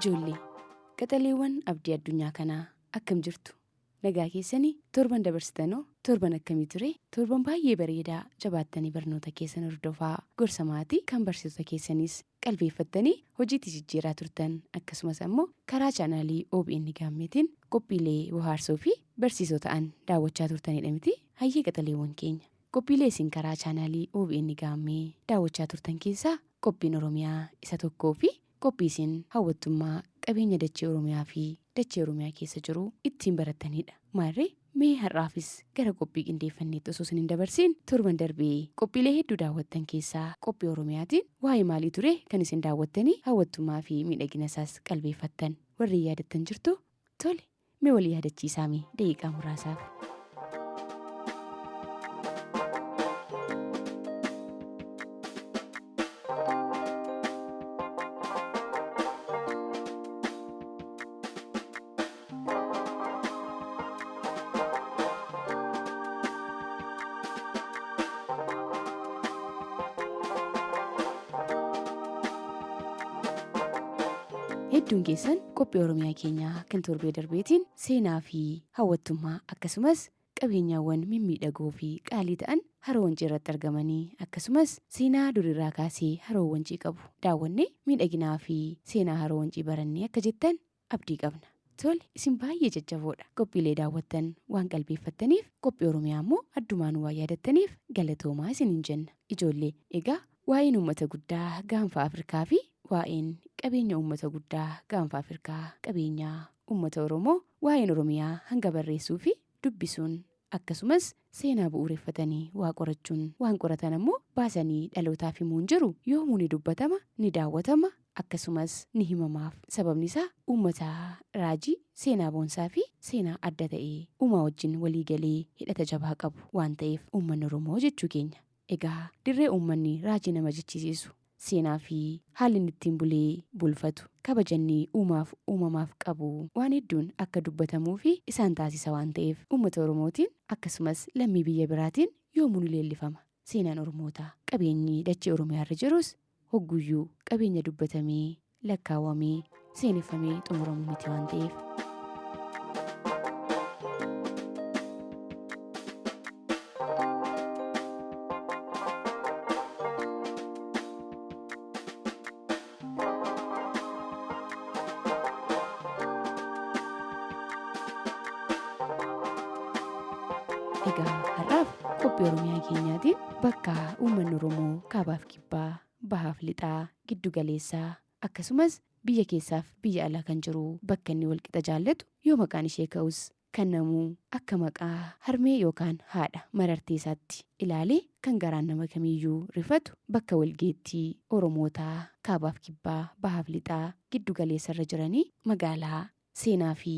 Ijoollee qaxaleewwan abdii addunyaa kanaa akkam jirtu? Nagaa keessanii torban dabarsitanoo torban akkamii ture? Torban baay'ee bareedaa jabaattanii barnoota keessan hordofaa gorsa maatii kan barsiisota keessanis qalbeeffattanii hojiitti jijjiiraa turtan akkasumas ammoo karaa chaanaalii OBN gaammeetiin qophiilee bohaarsoo fi barsiisoo ta'an daawwachaa turtanidha miti? Hayyee qaxaleewwan keenya qophiilee isin karaa chaanaalii OBN gaammee daawwachaa turtan keessaa qophiin Oromiyaa isa tokkoo fi qophii isin hawwattummaa qabeenya dachee Oromiyaa fi dachee Oromiyaa keessa jiru ittiin barattanidha. Maarree mee har'aafis gara qophii qindeeffanneetti osoo isin hin dabarsin torban darbee qophiilee hedduu daawwattan keessaa qophii Oromiyaatiin waa'ee maalii ture kan isin daawwattanii hawwattummaa fi miidhagina isaas qalbeeffattan warri yaadattan jirtu? Tole mee walii yaadachiisaami daqiiqaa muraasaaf. Hedduun keessan qophii Oromiyaa keenyaa kan torbee darbeetiin seenaa fi hawwattummaa akkasumas qabeenyaawwan mimmiidhagoo fi qaalii ta'an haroo wancii irratti argamanii akkasumas seenaa durirraa kaasee haroo wancii qabu daawwannee miidhaginaa fi seenaa haroo wancii barannee akka jettan abdii qabna. Tole isin baay'ee jajjaboodha. Qophiilee daawwattan waan qalbeeffattaniif qophii Oromiyaa immoo addumaan waan yaadattaniif galatoomaa isiniin jenna. Ijoollee egaa waa'een uummata guddaa gaanfa Afrikaa fi waa'een qabeenya uummata guddaa gaanfa Afrikaa qabeenyaa uummata Oromoo waa'een Oromiyaa hanga barreessuu fi dubbisuun akkasumas seenaa bu'uureffatanii waa qorachuun waan qoratan ammoo baasanii dhalootaaf himuun jiru yoomuu ni dubbatama ni daawwatama akkasumas ni himamaaf. Sababni isaa uummata raajii seenaa boonsaa fi seenaa adda ta'ee uumaa wajjin waliigalee hidhata jabaa qabu waan ta'eef uummanni Oromoo jechuu keenya. Egaa dirree uummanni raajii nama jechisiisu seenaa fi haalli ittiin bulee bulfatu kabajannii uumamaaf qabu waan hedduun akka dubbatamuu fi isaan taasisa waan ta'eef uummata Oromootiin akkasumas lammii biyya biraatiin yoomuu ni leellifama. Seenaan Oromootaa qabeenyi dachee Oromiyaarra jirus hogguyyuu qabeenya dubbatamee lakkaawwamee seeneffamee xumuramuu miti waan ta'eef. Egaa har'aaf qophii Oromiyaa keenyaatiin bakka uummanni Oromoo kaabaaf kibbaa bahaaf lixaa giddu galeessaa akkasumas biyya keessaaf biyya alaa kan jiru bakka inni walqixa jaallatu yoo maqaan ishee ka'us kan namuu akka maqaa harmee yookaan haadha marartee isaatti ilaalee kan garaan nama kamiiyyuu rifatu bakka walgeettii Oromootaa kaabaaf kibbaa bahaaf lixaa giddu galeessarra jiranii magaalaa seenaa fi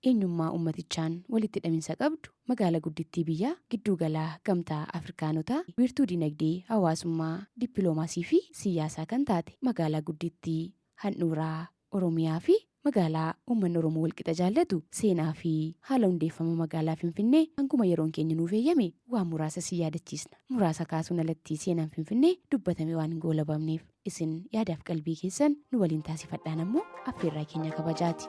eenyummaa ummatichaan walitti hidhaminsa qabdu magaalaa guddittii biyyaa gidduu galaa gamtaa Afrikaanotaa wiirtuu dinagdee hawaasummaa dippiloomaasii fi siyaasaa kan taate magaalaa guddittii handhuuraa Oromiyaa fi magaalaa uummanni Oromoo walqixa jaallatu seenaa fi haala hundeeffama magaalaa Finfinnee hanguma yeroon keenya nuuf eeyyame waan muraasa si yaadachiisna. Muraasa kaasuun alatti seenaan Finfinnee dubbatame waan hin goolabamneef isin yaadaaf qalbii keessan nu waliin taasifadhaan ammoo affeerraa keenya kabajaati.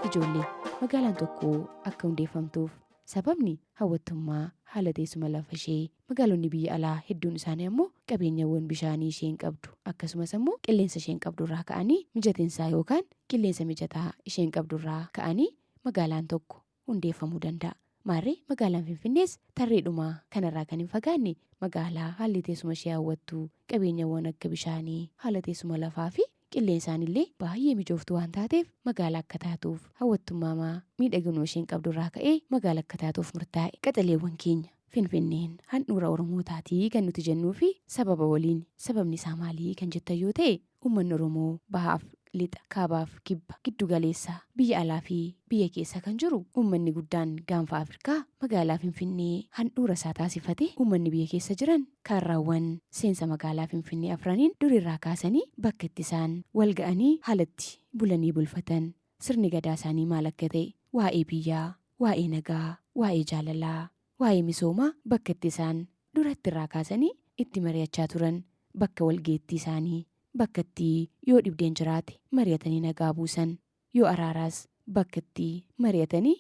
Ijoollee magaalaan tokko akka hundeeffamtuuf sababni hawwattummaa haala teessuma lafa ishee magaalonni biyya alaa hedduun isaanii ammoo qabeenyawwan bishaanii isheen qabdu akkasumas ammoo qilleensa isheen qabdurraa ka'anii mijateensaa yookaan qilleensa mijataa isheen qabdurraa ka'anii magaalaan tokko hundeeffamuu danda'a. Maarree magaalaan Finfinnees tarreedhumaa kanarraa kan hin fagaanne magaalaa haalli teessuma ishee hawwattu qabeenyawwan akka bishaanii haala teessuma lafaa fi qilleensaan illee baay'ee mijooftu waan taateef magaalaa akka taatuuf hawwattummaa miidhaginuu isheen qabdurraa ka'ee magaalaa akka taatuuf murtaa'e. Qaxaleewwan keenya Finfinneen handhuura Oromootaatii kan nuti jennuu fi sababa waliin sababni isaa maalii kan jettan yoo ta'e uummanni Oromoo bahaaf lixa, kaabaaf kibba, giddu galeessaa, biyya alaa fi biyya keessa kan jiru uummanni guddaan gaanfa Afrikaa magaalaa Finfinnee handhuura isaa taasifate uummanni biyya keessa jiran kaarraawwan seensa magaalaa Finfinnee afraniin durirraa kaasanii bakka itti isaan wal ga'anii haalatti bulanii bulfatan sirni gadaa isaanii maal akka ta'e waa'ee biyyaa, waa'ee nagaa, waa'ee jaalalaa, waa'ee misoomaa bakka itti isaan duratti irraa kaasanii itti mari'achaa turan bakka walgeettii isaanii bakka itti yoo dhibdeen jiraate mari'atanii nagaa buusan yoo araaraas bakka itti mari'atanii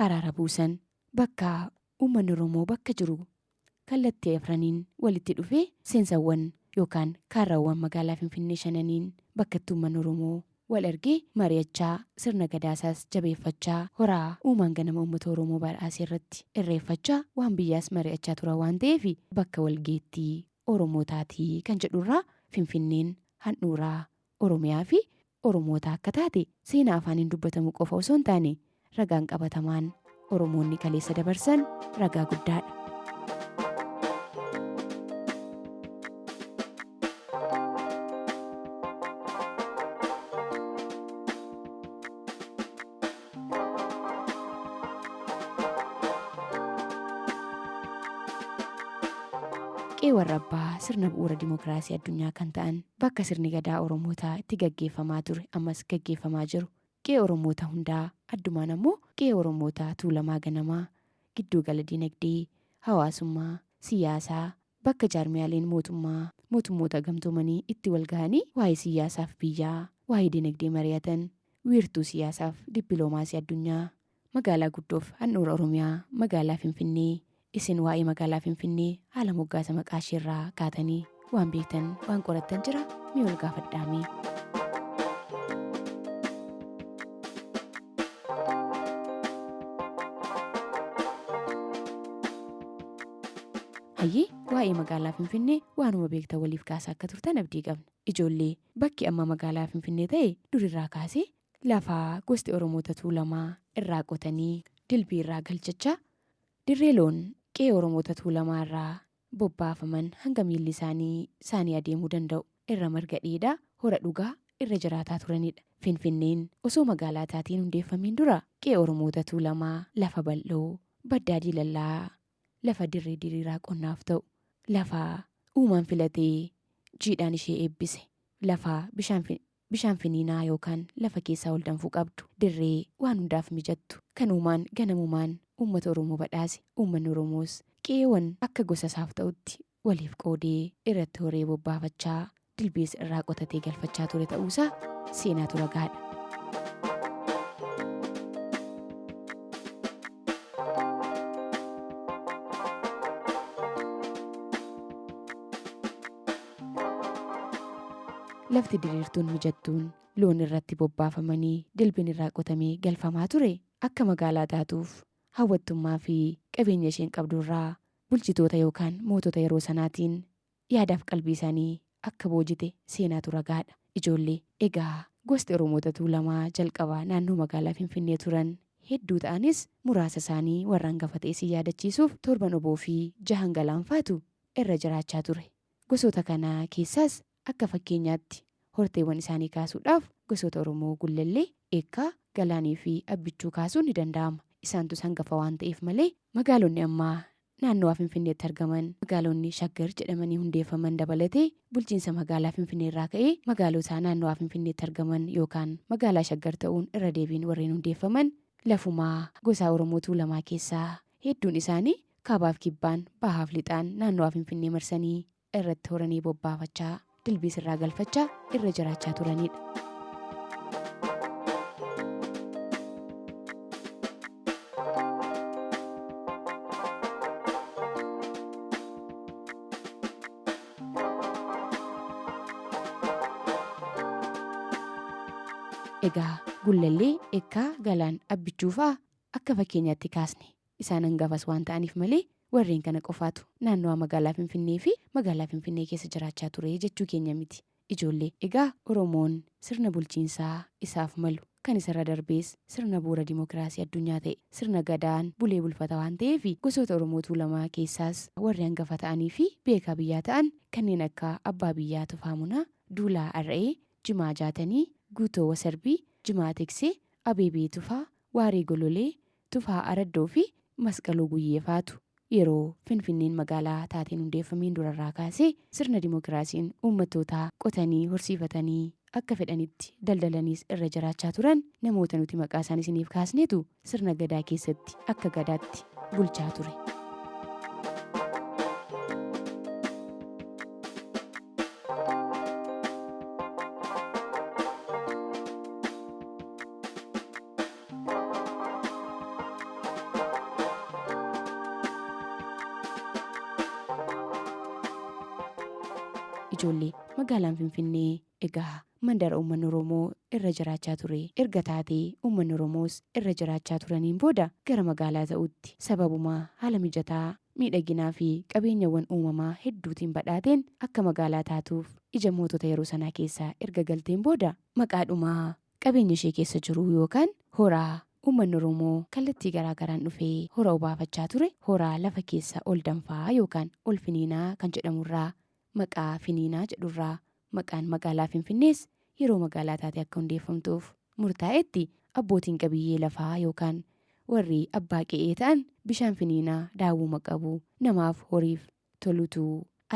araara buusan bakka uummanni Oromoo bakka jiru kallattii afraniin walitti dhufee seensawwan yookaan kaarraawwan magaalaa Finfinnee shananiin bakka itti uummanni Oromoo wal argee mari'achaa sirna gadaasaas jabeeffachaa horaa uumaan ganama uummata Oromoo badhaasee irratti irreeffachaa waan biyyaas mari'achaa turan waan ta'eef bakka walgeettii Oromootaatii kan jedhurraa Finfinneen handhuuraa Oromiyaa fi Oromootaa akka taate seenaa afaaniin dubbatamu qofa osoo hin taane ragaan qabatamaan Oromoonni kaleessa dabarsan ragaa guddaadha. Qe'ee warra abbaa sirna bu'uura dimookiraasii addunyaa kan ta'an bakka sirni gadaa Oromootaa itti gaggeeffamaa ture ammas gaggeeffamaa jiru. Qe'ee Oromoota hundaa addumaan ammoo qe'ee Oromoota Tuulamaa Ganamaa gidduu gala dinagdee, hawaasummaa, siyaasaa bakka jaarmiyaaleen mootummoota gamtoomanii itti wal gahanii waa'ee siyaasaaf biyyaa, waa'ee dinagdee mari'atan, wiirtuu siyaasaaf dippiloomaasii addunyaa, magaalaa guddoof handhuura Oromiyaa magaalaa Finfinnee. Isin waa'ee magaalaa Finfinnee haala moggaasa maqaa isheerraa kaatanii waan beektan waan qorattan jira mee ol gaafadhaami. Hayyee waa'ee magaalaa Finfinnee waanuma beektan waliif kaasaa akka turtan abdii qabna. Ijoollee bakki amma magaalaa Finfinnee ta'e durirraa kaasee lafaa gosti Oromoota Tuulamaa irraa qotanii dilbii irraa galchachaa dirree loon qe'ee Oromoota Tuulamaa irraa bobbaafaman hanga miilli isaanii adeemuu danda'u irra marga dheedaa hora dhugaa irra jiraataa turanidha. Finfinneen osoo magaalaa taatiin hundeeffamiin dura qe'ee Oromoota Tuulamaa lafa bal'oo baddaa diilallaa lafa dirree diriiraa qonnaaf ta'u lafa uumaan filatee jiidhaan ishee eebbise lafa bishaan finiinaa yookaan lafa keessaa ol danfuu qabdu dirree waan hundaaf mijattu kan uumaan ganamumaan uummata Oromoo badhaase uummanni Oromoos qe'eewwan akka gosa isaaf ta'utti waliif qoodee irratti horee bobbaafachaa dilbiis irraa qotatee galfachaa ture ta'uusaa seenaatu ragaadha. Lafti diriirtuun mijattuun loon irratti bobbaafamanii dilbiin irraa qotamee galfamaa ture akka magaalaa taatuuf hawwattummaa fi qabeenya isheen qabdurraa bulchitoota yookaan mootota yeroo sanaatiin yaadaaf qalbii isaanii akka boojite seenaatu ragaadha. Ijoollee egaa gosti Oromoota Tuulamaa jalqabaa naannoo magaalaa Finfinnee turan hedduu ta'anis muraasa isaanii warra hangafa ta'e si yaadachiisuuf 7 oboo fi 6 galaanfaatu irra jiraachaa ture. Gosoota kanaa keessaas akka fakkeenyaatti horteewwan isaanii kaasuudhaaf gosoota Oromoo Gullallee, Eekkaa, Galaanii fi Abbichuu kaasuun ni danda'ama. Isaantus hangafa waan ta'eef malee magaalonni ammaa naannoo Finfinneetti argaman magaalonni Shaggar jedhamanii hundeeffaman dabalatee bulchiinsa magaalaa Finfinnee irraa ka'ee magaalota naannoo Finfinneetti argaman yookaan magaalaa Shaggar ta'uun irra deebiin warreen hundeeffaman lafumaa gosa Oromoo Tuulamaa keessaa hedduun isaanii kaabaaf kibbaan bahaaf lixaan naannoo Finfinnee marsanii irratti horanii bobbaafachaa dilbiis irraa galfachaa irra jiraachaa turanidha. Egaa Gullallee, Eekkaa, Galaan, Abbichuu fa'aa akka fakkeenyaatti kaasne isaan hangafas waan ta'aniif malee warreen kana qofaatu naannoo magaalaa Finfinnee fi magaalaa Finfinnee keessa jiraachaa ture jechuu keenya miti. Ijoollee egaa Oromoon sirna bulchiinsaa isaaf malu kan isarra darbees sirna bu'uura dimookiraasii addunyaa ta'e sirna gadaan bulee bulfata waan ta'eef gosoota Oromoo Tuulamaa keessaas warri hangafa ta'anii fi beekaa biyyaa ta'an kanneen akka Abbaa Biyyaa Tufaa Munaa, Duulaa Arra'ee, Jimaa Jaatanii, Guutoo Wasarbii, Jimaa Tiksee, Abeebee Tufaa, Waaree Gololee, Tufaa Araddoo fi Masqaluu Guyyeefaatu yeroo Finfinneen magaalaa taateen hundeeffamiin durarraa kaasee sirna dimookiraasiin uummattootaa qotanii horsiifatanii akka fedhanitti daldalaniis irra jiraachaa turan namoota nuti maqaa isaanii isiniif kaasneetu sirna gadaa keessatti akka gadaatti bulchaa ture. Ijoollee magaalaan Finfinnee egaa mandara uummanni Oromoo irra jiraachaa ture erga taatee uummanni Oromoos irra jiraachaa turaniin booda gara magaalaa ta'utti sababumaa haala mijataa miidhaginaa fi qabeenyawwan uumamaa hedduutiin badhaateen akka magaalaa taatuuf ija mootota yeroo sanaa keessaa erga galteen booda maqaadhumaa qabeenya ishee keessa jiru yookaan horaa uummanni Oromoo kallattii garaagaraan dhufee hora obaafachaa ture horaa lafa keessa ol danfaa yookaan ol finiinaa kan jedhamurraa maqaa finiinaa jedhurraa maqaan magaalaa Finfinnees yeroo magaalaa taate akka hundeeffamtuuf murtaa'etti abbootiin qabiyyee lafaa yookaan warri abbaa qe'ee ta'an bishaan finiinaa daawwuma qabu namaaf horiif tolutu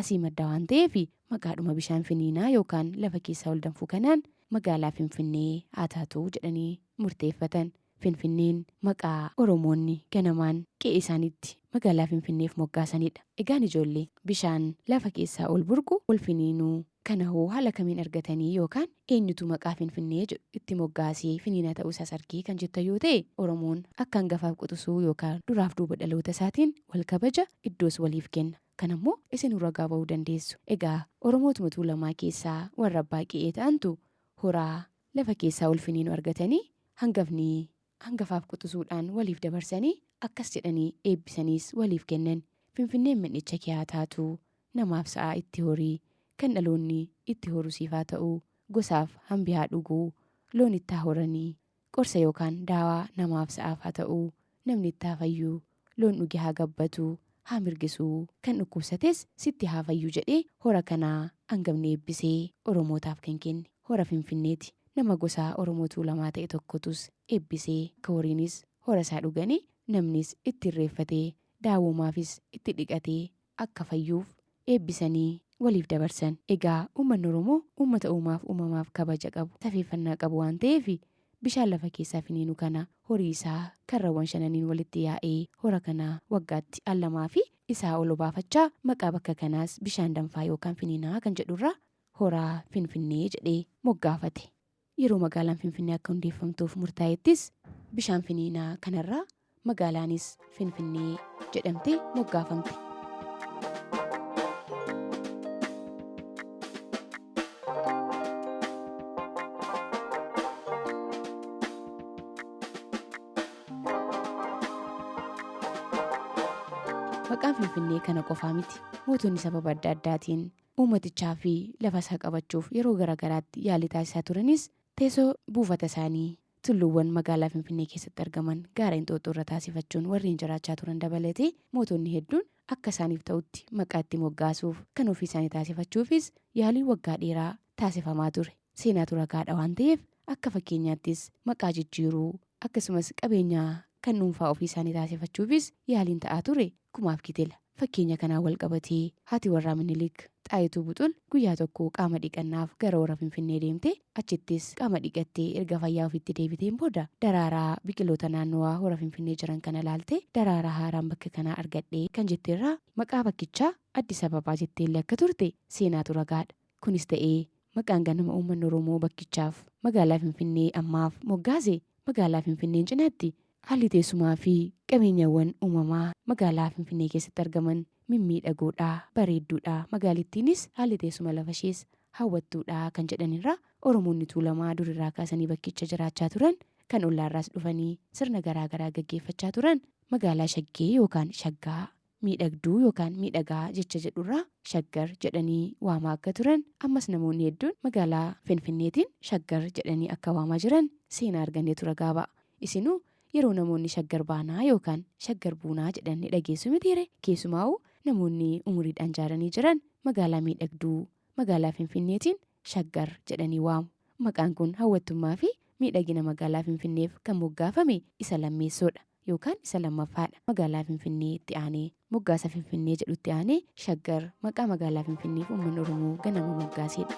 asii madda waan ta'eef maqaadhuma bishaan finiinaa yookaan lafa keessaa ol danfuu kanaan magaalaa Finfinnee haa taatu jedhanii murteeffatan. Finfinneen maqaa Oromoonni ganamaan qe'ee isaaniitti magaalaa Finfinneef moggaasanidha. Egaan ijoollee bishaan lafa keessaa ol burqu ol finiinuu kana hoo haala kamiin argatanii yookaan eenyutu maqaa Finfinnee jedhu itti moggaasee finiina ta'uu isaas argee kan jettan yoo ta'e Oromoon akka hangafaaf quxisuu yookaan duraaf duuba dhaloota isaatiin wal kabaja iddoos waliif kenna. Kanammoo isin ragaa ba'uu dandeessu. Egaa Oromootuma tuulamaa keessaa warra abbaa qe'ee ta'antu horaa lafa keessaa ol finiinuu argatanii hangafaaf quxisuudhaan waliif dabarsanii akkas jedhanii eebbisaniis waliif kennan. Finfinneen man'icha kee haa taatu namaaf sa'aa itti horii kan dhaloonni itti horusiif haa ta'u gosaaf hambi haa dhuguu loon itti haa horanii qorsa yookaan daawaa namaaf sa'aaf haa ta'u namni itti haa fayyuu loon dhuge haa gabbatu haa mirgisuu kan dhukkubsates sitti haa fayyuu jedhee hora kanaa hangafni eebbisee Oromootaaf kan kenne hora Finfinneeti. Nama gosaa Oromoo tuulamaa ta'e tokkotus eebbisee akka horiinis hora isaa dhuganii namnis itti irreeffatee daawwumaafis itti dhiqatee akka fayyuuf eebbisanii waliif dabarsan. Egaa uummanni Oromoo uummata uumamaaf kabaja qabu safeeffannaa qabu waan ta'eef bishaan lafa keessaa finiinu kana horii isaa karrawwan 5 walitti yaa'ee hora kanaa waggaatti al 2 fi isaa ol obaafachaa maqaa bakka kanaas bishaan danfaa yookaan finiinaa kan jedhurraa horaa Finfinnee jedhee moggaafate. Yeroo magaalaan Finfinnee akka hundeeffamtuuf murtaa'ettis bishaan finiinaa kanarraa magaalaanis Finfinnee jedhamtee moggaafamte. Maqaan Finfinnee kana qofaa miti. Mootonni sababa adda addaatiin uummatichaa fi lafa isaa qabachuuf yeroo garaagaraatti yaalii taasisaa turanis teessoo buufata isaanii tulluuwwan magaalaa Finfinnee keessatti argaman gaara Inxooxxoo irra taasifachuun warreen jiraachaa turan dabalatee mootonni hedduun akka isaaniif ta'utti maqaa itti moggaasuuf kan ofii isaanii taasifachuufis yaalii waggaa dheeraa taasifamaa ture. Seenaatu ragaadha waan ta'eef akka fakkeenyaattis maqaa jijjiiruu akkasumas qabeenyaa kan dhuunfaa ofii isaanii taasifachuufis yaaliin ta'aa ture kumaaf kitila. Fakkeenya kanaan wal qabatee haati warraa Minilik Xaayituu Buxul guyyaa tokko qaama dhiqannaaf gara hora Finfinnee deemte achittis qaama dhiqattee erga fayyaa ofiitti deebiteen booda daraaraa biqiloota naannawaa hora Finfinnee jiran kana ilaalte daraaraa haaraan bakka kanaa argadhee kan jetteerraa maqaa bakkichaa Addis Ababaa jetteellee akka turte seenaatu ragaadha. Kunis ta'ee maqaan ganama uummanni Oromoo bakkichaaf magaalaa Finfinnee ammaaf moggaase magaalaa Finfinneen cinaatti haalli teessumaa fi qabeenyawwan uumamaa magaalaa Finfinnee keessatti argaman mimmiidhagoodhaa bareedduudhaa magaalittiinis haalli teessuma lafashees hawwattuudhaa kan jedhanirraa Oromoonni tuulamaa durirraa kaasanii bakkicha jiraachaa turan kan ollaarraas dhufanii sirna garaagaraa gaggeeffachaa turan magaalaa Shaggee yookaan Shaggaa miidhagduu yookaan miidhagaa jecha jedhurraa Shaggar jedhanii waamaa akka turan ammas namoonni hedduun magaalaa Finfinneetiin Shaggar jedhanii akka waamaa jiran seenaa arganneetu ragaa ba'a. Isinuu yeroo namoonni Shaggar baanaa yookaan Shaggar buunaa jedhanii dhageessu mitiire keessumaa'uu namoonni umuriidhaan jaaranii jiran magaalaa miidhagduu magaalaa Finfinneetiin Shaggar jedhanii waamu. maqaan kun hawwattummaa fi miidhagina magaalaa Finfinneef kan moggaafame isa lammeessoodha yookaan isa lammaffaadha. Magaalaa Finfinnee itti aanee moggaasa Finfinnee jedhutti aanee Shaggar maqaa magaalaa Finfinneef uummanni Oromoo ganama moggaasedha.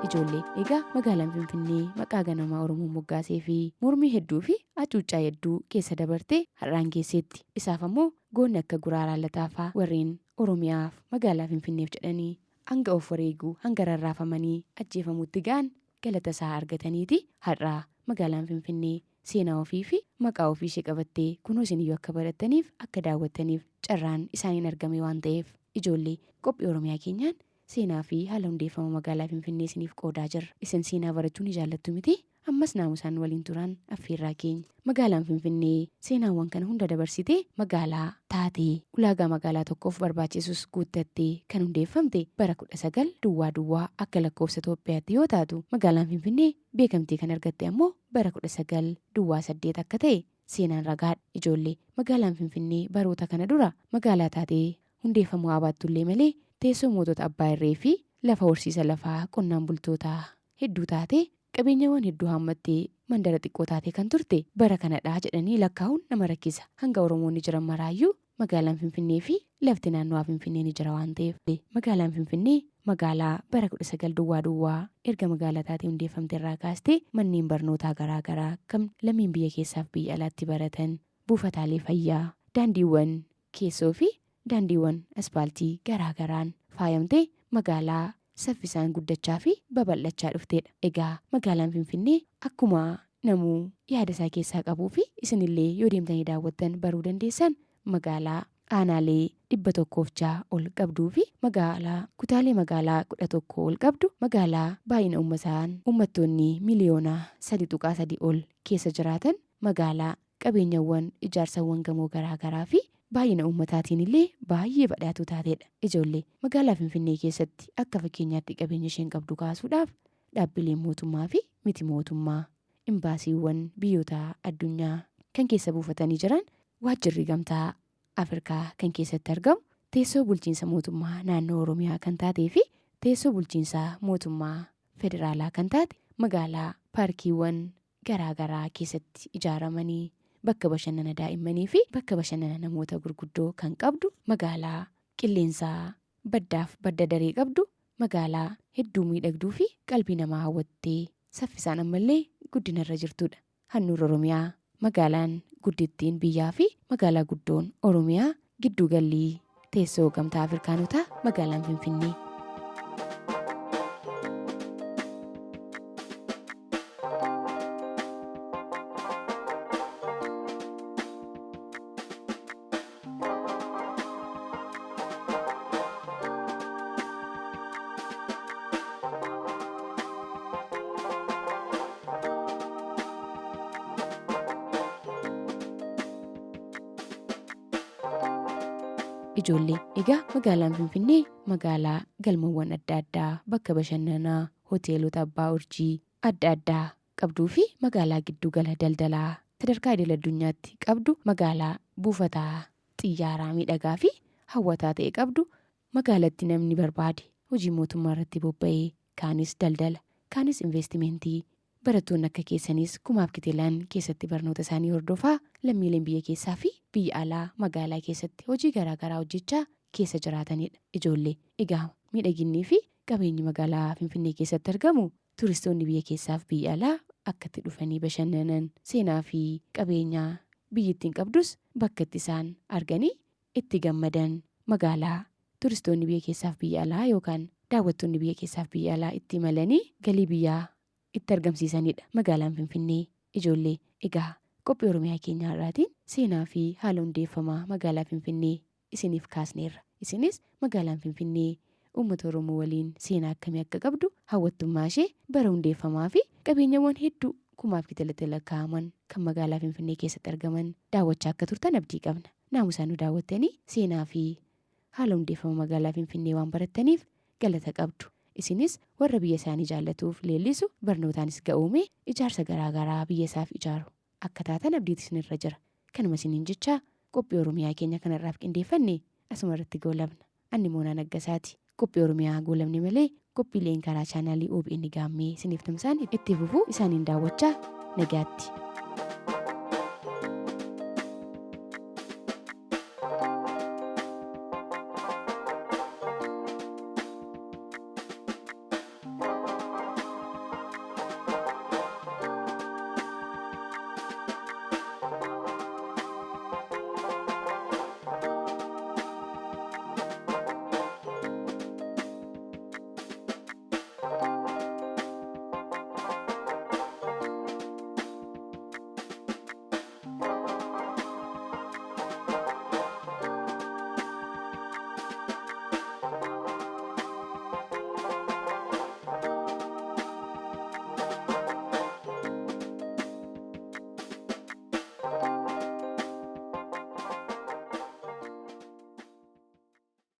Ijoollee egaa magaalaan Finfinnee maqaa ganamaa Oromoo moggaasee fi mormii hedduu fi hacuuccaa hedduu keessa dabartee har'aan geesseetti. Isaaf ammoo goonni akka Guraaraa Lataafaa warreen Oromiyaaf magaalaa Finfinneef jedhanii hanga of wareeguu hanga rarraafamanii ajjeefamutti ga'an galata isaa argataniiti har'aa magaalaan Finfinnee seenaa ofii fi maqaa ofii ishee qabattee kunoo isiniyyuu akka barattaniif akka daawwattaniif carraan isaaniin argame waan ta'eef ijoollee qophii Oromiyaa keenyaan seenaa fi haala hundeeffama magaalaa Finfinnee isiniif qoodaa jirra. Isin seenaa barachuu ni jaallattu miti? Ammas naamusaan waliin turan affeerraa keenya. Magaalaan Finfinnee seenaawwan kana hunda dabarsitee magaalaa taatee ulaagaa magaalaa tokkoof barbaachisus guuttattee kan hundeeffamte bara 19 akka lakkoofsa Itoophiyaatti yoo taatu magaalaan Finfinnee beekamtii kan argatte ammoo bara 1908 akka ta'e seenaan ragaadha. Ijoollee magaalaan Finfinnee baroota kana dura magaalaa taatee hundeeffamuu baattullee malee teessoo mootota abbaa irree fi lafa horsiisa lafaa qonnaan bultootaa hedduu taate qabeenyawwan hedduu haammattee mandara xiqqoo taate kan turte bara kanadhaa jedhanii lakkaa'uun nama rakkisa. Hanga Oromoonni jiran maraayyuu magaalaan Finfinnee fi lafti naannoo Finfinnee ni jira waan ta'eef magaalaan Finfinnee magaalaa bara 19 erga magaalaa taatee hundeeffamte irraa kaastee manneen barnootaa garaagaraa kan lammiin biyya keessaaf biyya alaatti baratan buufataalee fayyaa daandiiwwan keessoo fi daandiiwwan aspaaltii garaagaraan faayamtee magaalaa saffisaan guddachaa fi babal'achaa dhufteedha. Egaa magaalaan Finfinnee akkuma namuu yaada isaa keessaa qabuu fi isinillee yoo deemtanii daawwattan baruu dandeessan magaalaa aanaalee 106 ol qabduu fi magaalaa kutaalee magaalaa 11 ol qabdu magaalaa baay'ina uummattoonni miliyoona 3.3 ol keessa jiraatan magaalaa qabeenyawwan ijaarsawwan gamoo garaagaraa fi baay'ina uummataatiin illee baay'ee badhaatuu taateedha. Ijoollee magaalaa Finfinnee keessatti akka fakkeenyaatti qabeenya isheen qabdu kaasuudhaaf dhaabbileen mootummaa fi miti mootummaa imbaasiiwwan biyyoota addunyaa kan keessa buufatanii jiran waajjirri gamtaa Afrikaa kan keessatti argamu teessoo bulchiinsa mootummaa naannoo Oromiyaa kan taatee fi teessoo bulchiinsa mootummaa federaalaa kan taate magaalaa paarkiiwwan garaagaraa keessatti ijaaramanii bakka bashannana daa'immanii fi bakka bashannana namoota gurguddoo kan qabdu magaalaa qilleensaa baddaaf badda daree qabdu magaalaa hedduu miidhagduu fi qalbii namaa hawwattee saffisaan ammallee guddinarra jirtudha. Handhuura Oromiyaa magaalaan guddittiin biyyaa fi magaalaa guddoon Oromiyaa gidduu gallii teessoo gamtaa Afrikaanotaa magaalaan Finfinnee. Ijoollee egaa magaalaan Finfinnee magaalaa galmawwan adda addaa bakka bashannanaa hoteelota abbaa urjii adda addaa qabduu fi magaalaa giddugala daldalaa sadarkaa idil addunyaatti qabdu magaalaa buufataa xiyyaaraa miidhagaa fi hawwataa ta'e qabdu magaalatti namni barbaade hojii mootummaa irratti bobba'ee kaanis daldala kaanis investimentii barattoonni akka keessanis kumaaf kiteelaan keessatti barnoota isaanii hordofaa lammiileen biyya keessaa fi biyya alaa magaalaa keessatti hojii garaagaraa hojjechaa keessa jiraatanidha. Ijoollee egaa miidhaginnii fi qabeenyi magaalaa Finfinnee keessatti argamu turistoonni biyya keessaaf biyya alaa akkatti dhufanii bashannanan seenaa fi qabeenyaa biyyittiin qabdus bakka itti isaan arganii itti gammadan magaalaa turistoonni biyya keessaaf biyya alaa yookaan daawwattoonni biyya keessaaf biyya alaa itti imalanii galii biyyaa itti argamsiisanidha. Magaalaan Finfinnee ijoollee egaa qophii Oromiyaa keenyaa irraatiin seenaa fi haala hundeeffamaa magaalaa Finfinnee isiniif kaasneerra. Isinis magaalaan Finfinnee uummata Oromoo waliin seenaa akkamii akka qabdu hawwattummaa ishee bara hundeeffamaa fi qabeenyawwan hedduu kumaaf kiteelatti lakkaa'aman kan magaalaa Finfinnee keessatti argaman daawwachaa akka turtan abdii qabna. Naamusaan nu daawwattanii seenaa fi haala hundeeffama magaalaa Finfinnee waan barattaniif galata qabdu. isinis warra biyya isaanii jaallatuuf leellisu barnootaanis ga'uumee ijaarsa garaagaraa biyya isaaf ijaaru akka taatan abdiitis isinirra jira. Kanuma isiniin jechaa qophii Oromiyaa keenya kanarraaf qindeeffanne asuma irratti goolabna. Ani Moonaa Naggasaati. Qophii Oromiyaa goolabne malee qophiileen karaa chaanaalii OBN gaammee isiniif tamsaan itti fufuu isaaniin daawwachaa nagaatti.